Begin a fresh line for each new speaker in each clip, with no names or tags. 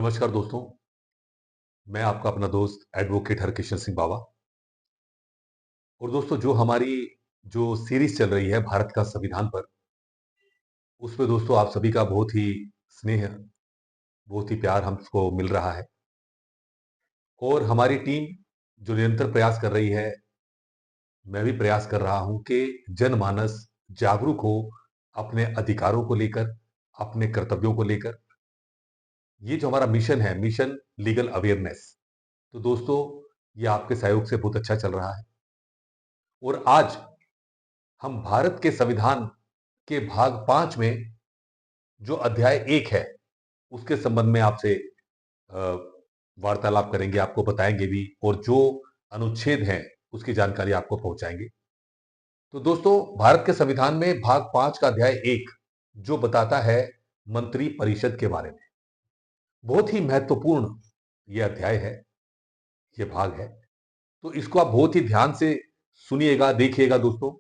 नमस्कार दोस्तों। मैं आपका अपना दोस्त एडवोकेट हरकिशन सिंह बावा। और दोस्तों, जो हमारी जो सीरीज चल रही है भारत का संविधान पर, उसमें दोस्तों आप सभी का बहुत ही स्नेह, बहुत ही प्यार हमको मिल रहा है। और हमारी टीम जो निरंतर प्रयास कर रही है, मैं भी प्रयास कर रहा हूं कि जनमानस जागरूक हो अपने अधिकारों को लेकर, अपने कर्तव्यों को लेकर। ये जो हमारा मिशन है, मिशन लीगल अवेयरनेस, तो दोस्तों ये आपके सहयोग से बहुत अच्छा चल रहा है। और आज हम भारत के संविधान के भाग 5 में जो अध्याय 1 है, उसके संबंध में आपसे अ, वार्तालाप करेंगे, आपको बताएंगे भी, और जो अनुच्छेद हैं उसकी जानकारी आपको पहुंचाएंगे। तो दोस्तों, भारत के संविधान में भाग 5 का अध्याय 1 जो बताता है मंत्री परिषद के बारे में, बहुत ही महत्वपूर्ण यह अध्याय है, यह भाग है। तो इसको आप बहुत ही ध्यान से सुनिएगा, देखिएगा दोस्तों,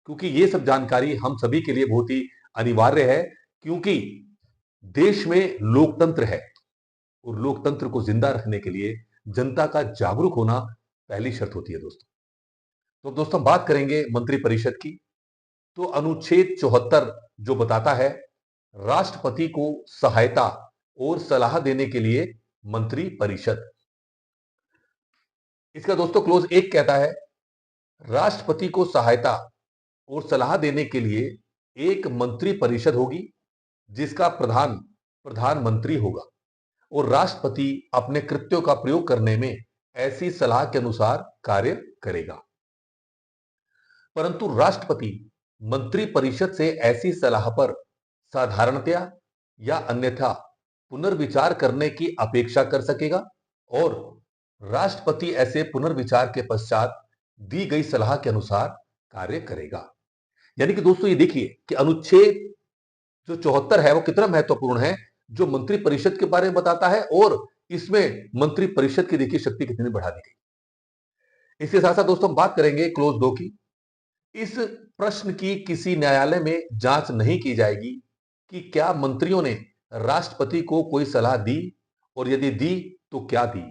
क्योंकि ये सब जानकारी हम सभी के लिए बहुत ही अनिवार्य है। क्योंकि देश में लोकतंत्र है, और लोकतंत्र को जिंदा रखने के लिए जनता का जागरूक होना पहली शर्त होती है दोस्तों। तो दोस्तों, बात करेंगे मंत्रिपरिषद की। तो अनुच्छेद 74 जो बताता है राष्ट्रपति को सहायता और सलाह देने के लिए मंत्रिपरिषद। इसका दोस्तों क्लोज 1 कहता है राष्ट्रपति को सहायता और सलाह देने के लिए एक मंत्रिपरिषद होगी, जिसका प्रधान प्रधानमंत्री होगा, और राष्ट्रपति अपने कृत्यों का प्रयोग करने में ऐसी सलाह के अनुसार कार्य करेगा। परंतु राष्ट्रपति मंत्रिपरिषद से ऐसी सलाह पर साधारणतया या अन्यथा पुनर्विचार करने की अपेक्षा कर सकेगा, और राष्ट्रपति ऐसे पुनर्विचार के पश्चात दी गई सलाह के अनुसार कार्य करेगा। यानी कि दोस्तों, ये देखिए कि अनुच्छेद जो 74 है वो कितना महत्वपूर्ण है, जो मंत्रिपरिषद के बारे में बताता है, और इसमें मंत्रिपरिषद की देखिए शक्ति कितनी बढ़ा दी गई। इसके साथ साथ दोस्तों हम बात करेंगे क्लोज 2 की। इस प्रश्न की किसी न्यायालय में जांच नहीं की जाएगी कि क्या मंत्रियों ने राष्ट्रपति को कोई सलाह दी, और यदि दी तो क्या दी।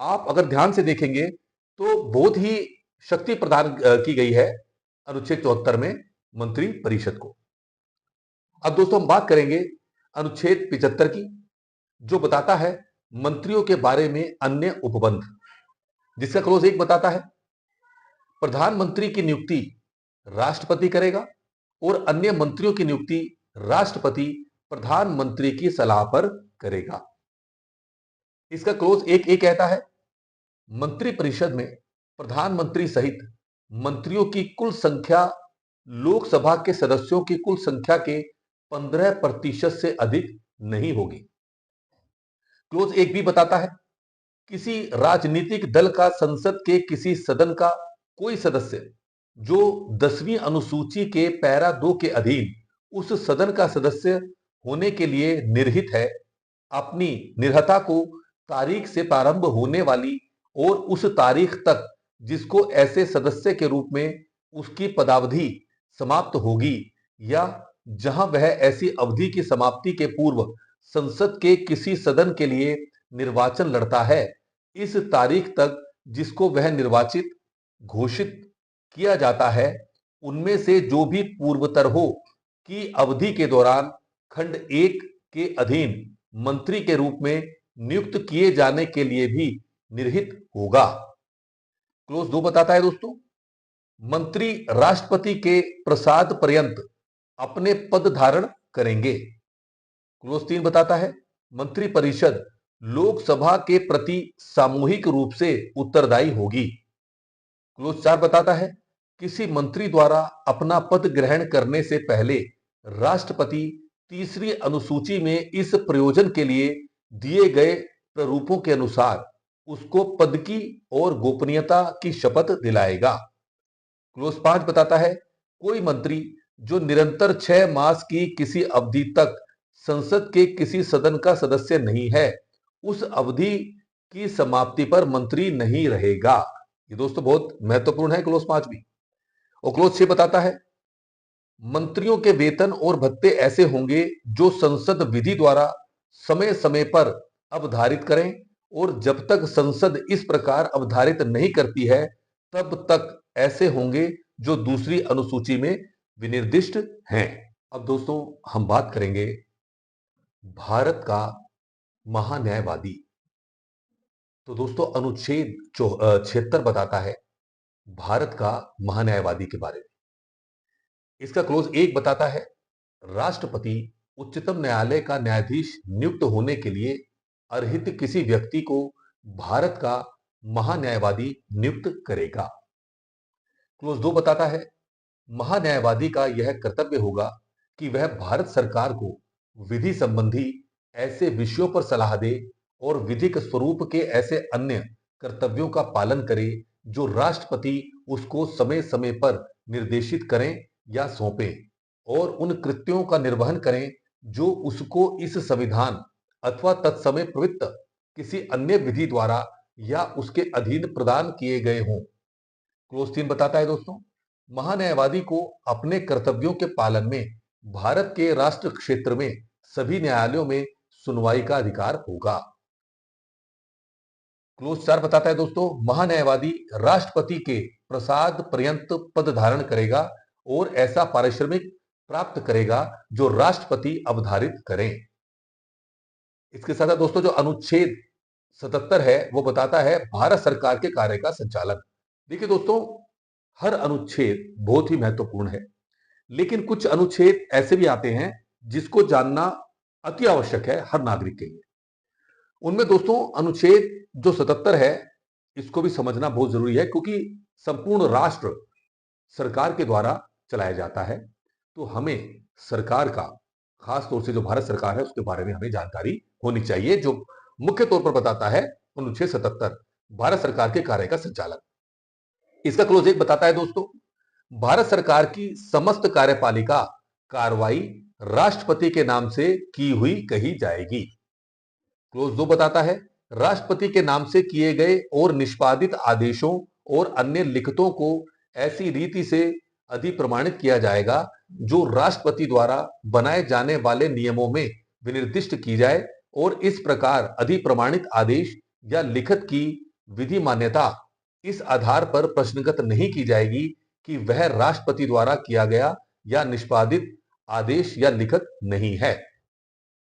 आप अगर ध्यान से देखेंगे तो बहुत ही शक्ति प्रदान की गई है अनुच्छेद 74 में मंत्री परिषद को। अब दोस्तों हम बात करेंगे अनुच्छेद 75 की, जो बताता है मंत्रियों के बारे में अन्य उपबंध, जिसका क्लोज 1 बताता है प्रधानमंत्री की नियुक्ति राष्ट्रपति करेगा, और अन्य मंत्रियों की नियुक्ति राष्ट्रपति प्रधानमंत्री की सलाह पर करेगा। इसका क्लोज 1 ए कहता है मंत्रिपरिषद में प्रधानमंत्री सहित मंत्रियों की कुल संख्या लोकसभा के सदस्यों की कुल संख्या के 15% से अधिक नहीं होगी। क्लोज 1 भी बताता है किसी राजनीतिक दल का संसद के किसी सदन का कोई सदस्य जो 10वीं अनुसूची के पैरा 2 के अधीन उस सदन का सदस्य होने के लिए निर्हित है, अपनी निर्हता को तारीख से प्रारंभ होने वाली और उस तारीख तक जिसको ऐसे सदस्य के रूप में उसकी पदावधि समाप्त होगी, या जहां वह ऐसी अवधि की समाप्ति के पूर्व संसद के किसी सदन के लिए निर्वाचन लड़ता है, इस तारीख तक जिसको वह निर्वाचित घोषित किया जाता है, उनमें से जो भी पूर्वतर हो की अवधि के दौरान खंड 1 के अधीन मंत्री के रूप में नियुक्त किए जाने के लिए भी निर्हित होगा। क्लोज 2 बताता है दोस्तों मंत्री राष्ट्रपति के प्रसाद पर्यंत अपने पद धारण करेंगे। क्लोज 3 बताता है मंत्रिपरिषद लोकसभा के प्रति सामूहिक रूप से उत्तरदायी होगी। क्लोज 4 बताता है किसी मंत्री द्वारा अपना पद ग्रहण करने से पहले राष्ट्रपति तीसरी अनुसूची में इस प्रयोजन के लिए दिए गए प्रारूपों के अनुसार उसको पद की और गोपनीयता की शपथ दिलाएगा। क्लोज 5 बताता है कोई मंत्री जो निरंतर 6 मास की किसी अवधि तक संसद के किसी सदन का सदस्य नहीं है, उस अवधि की समाप्ति पर मंत्री नहीं रहेगा। ये दोस्तों बहुत महत्वपूर्ण है क्लोज 5 भी। और क्लोज 6 बताता है मंत्रियों के वेतन और भत्ते ऐसे होंगे जो संसद विधि द्वारा समय समय पर अवधारित करें और जब तक संसद इस प्रकार अवधारित नहीं करती है तब तक ऐसे होंगे जो दूसरी अनुसूची में विनिर्दिष्ट हैं। अब दोस्तों हम बात करेंगे भारत का महान्यायवादी। तो दोस्तों अनुच्छेद 76 बताता है भारत का महान्यायवादी के बारे में। इसका क्लोज 1 बताता है राष्ट्रपति उच्चतम न्यायालय का न्यायाधीश नियुक्त होने के लिए अर्हित किसी व्यक्ति को भारत का महान्यायवादी नियुक्त करेगा। क्लोज 2 बताता है महान्यायवादी का यह कर्तव्य होगा कि वह भारत सरकार को विधि संबंधी ऐसे विषयों पर सलाह दे और विधिक स्वरूप के ऐसे अन्य कर्तव्यों का पालन करे जो राष्ट्रपति उसको समय समय पर निर्देशित करें या सौंपें और उन कृत्यों का निर्वहन करें जो उसको इस संविधान अथवा तत्समय प्रवृत्त किसी अन्य विधि द्वारा या उसके अधीन प्रदान किए गए हों। क्लोज 3 बताता है दोस्तों महान्यायवादी को अपने कर्तव्यों के पालन में भारत के राष्ट्र क्षेत्र में सभी न्यायालयों में सुनवाई का अधिकार होगा। क्लोज 4 बताता है दोस्तों महान्यायवादी राष्ट्रपति के प्रसाद पर्यंत पद धारण करेगा और ऐसा पारिश्रमिक प्राप्त करेगा जो राष्ट्रपति अवधारित करें। इसके साथ दोस्तों जो अनुच्छेद 77 है वो बताता है भारत सरकार के कार्य का संचालन। देखिए दोस्तों हर अनुच्छेद बहुत ही महत्वपूर्ण है, लेकिन कुछ अनुच्छेद ऐसे भी आते हैं जिसको जानना अति आवश्यक है हर नागरिक के लिए। उनमें दोस्तों अनुच्छेद जो 77 है इसको भी समझना बहुत जरूरी है क्योंकि संपूर्ण राष्ट्र सरकार के द्वारा चलाया जाता है। तो हमें सरकार का खास तौर से जो भारत सरकार है उसके बारे में हमें जानकारी होनी चाहिए, जो मुख्य तौर पर बताता है अनुच्छेद 77 भारत सरकार के कार्य का संचालन। इसका क्लोज 1 बताता है दोस्तों भारत सरकार की समस्त कार्यपालिका कार्रवाई राष्ट्रपति के नाम से की हुई कही जाएगी। क्लोज 2 बताता है राष्ट्रपति के नाम से किए गए और निष्पादित आदेशों और अन्य लिखतों को ऐसी रीति से अधिप्रमाणित किया जाएगा जो राष्ट्रपति द्वारा बनाए जाने वाले नियमों में विनिर्दिष्ट की जाए और इस प्रकार अधिप्रमाणित आदेश या लिखत की विधि मान्यता इस आधार पर प्रश्नगत नहीं की जाएगी कि वह राष्ट्रपति द्वारा किया गया या निष्पादित आदेश या लिखत नहीं है।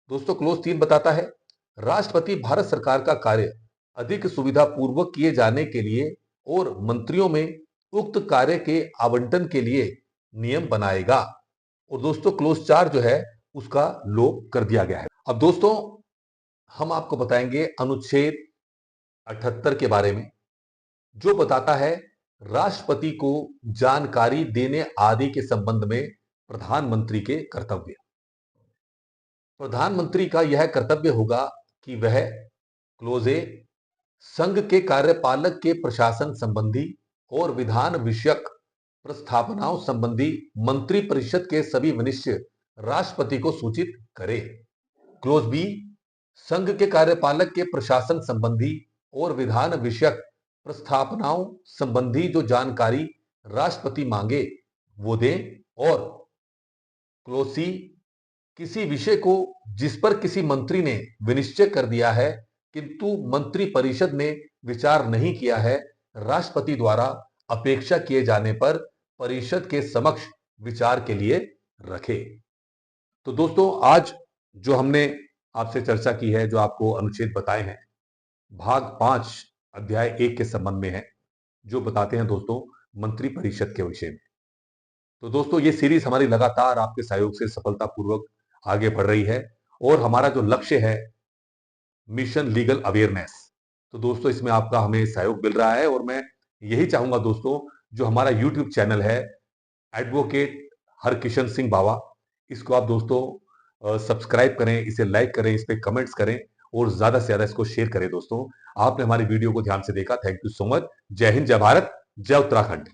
दोस्तों क्लोज 3 बताता है राष्ट्रपति भारत सरकार का कार्य अधिक सुविधा पूर्वक किए जाने के लिए और मंत्रियों में उक्त कार्य के आवंटन के लिए नियम बनाएगा। और दोस्तों क्लोज 4 जो है उसका लोप कर दिया गया है। अब दोस्तों हम आपको बताएंगे अनुच्छेद 78 के बारे में, जो बताता है राष्ट्रपति को जानकारी देने आदि के संबंध में प्रधानमंत्री के कर्तव्य। प्रधानमंत्री का यह कर्तव्य होगा कि वह क्लोज ए संघ के कार्यपालक के प्रशासन संबंधी और विधान विषयक प्रस्थापनाओं संबंधी मंत्री परिषद के सभी विनिश्चय राष्ट्रपति को सूचित करे। क्लोज बी संघ के कार्यपालक के प्रशासन संबंधी और विधान विषयक प्रस्थापनाओं संबंधी जो जानकारी राष्ट्रपति मांगे वो दें। और क्लोज सी किसी विषय को जिस पर किसी मंत्री ने विनिश्चय कर दिया है किंतु मंत्री परिषद ने विचार नहीं किया है, राष्ट्रपति द्वारा अपेक्षा किए जाने पर परिषद के समक्ष विचार के लिए रखे। तो दोस्तों आज जो हमने आपसे चर्चा की है, जो आपको अनुच्छेद बताए हैं, भाग 5 अध्याय 1 के संबंध में है, जो बताते हैं दोस्तों मंत्री परिषद के विषय में। तो दोस्तों ये सीरीज हमारी लगातार आपके सहयोग से सफलतापूर्वक आगे बढ़ रही है और हमारा जो लक्ष्य है मिशन लीगल अवेयरनेस, तो दोस्तों इसमें आपका हमें सहयोग मिल रहा है। और मैं यही चाहूंगा दोस्तों जो हमारा यूट्यूब चैनल है एडवोकेट हरकिशन सिंह बावा, इसको आप दोस्तों सब्सक्राइब करें, इसे लाइक करें, इस पे कमेंट्स करें और ज्यादा से ज्यादा इसको शेयर करें। दोस्तों आपने हमारी वीडियो को ध्यान से देखा, थैंक यू सो मच। जय हिंद, जय भारत, जय उत्तराखंड।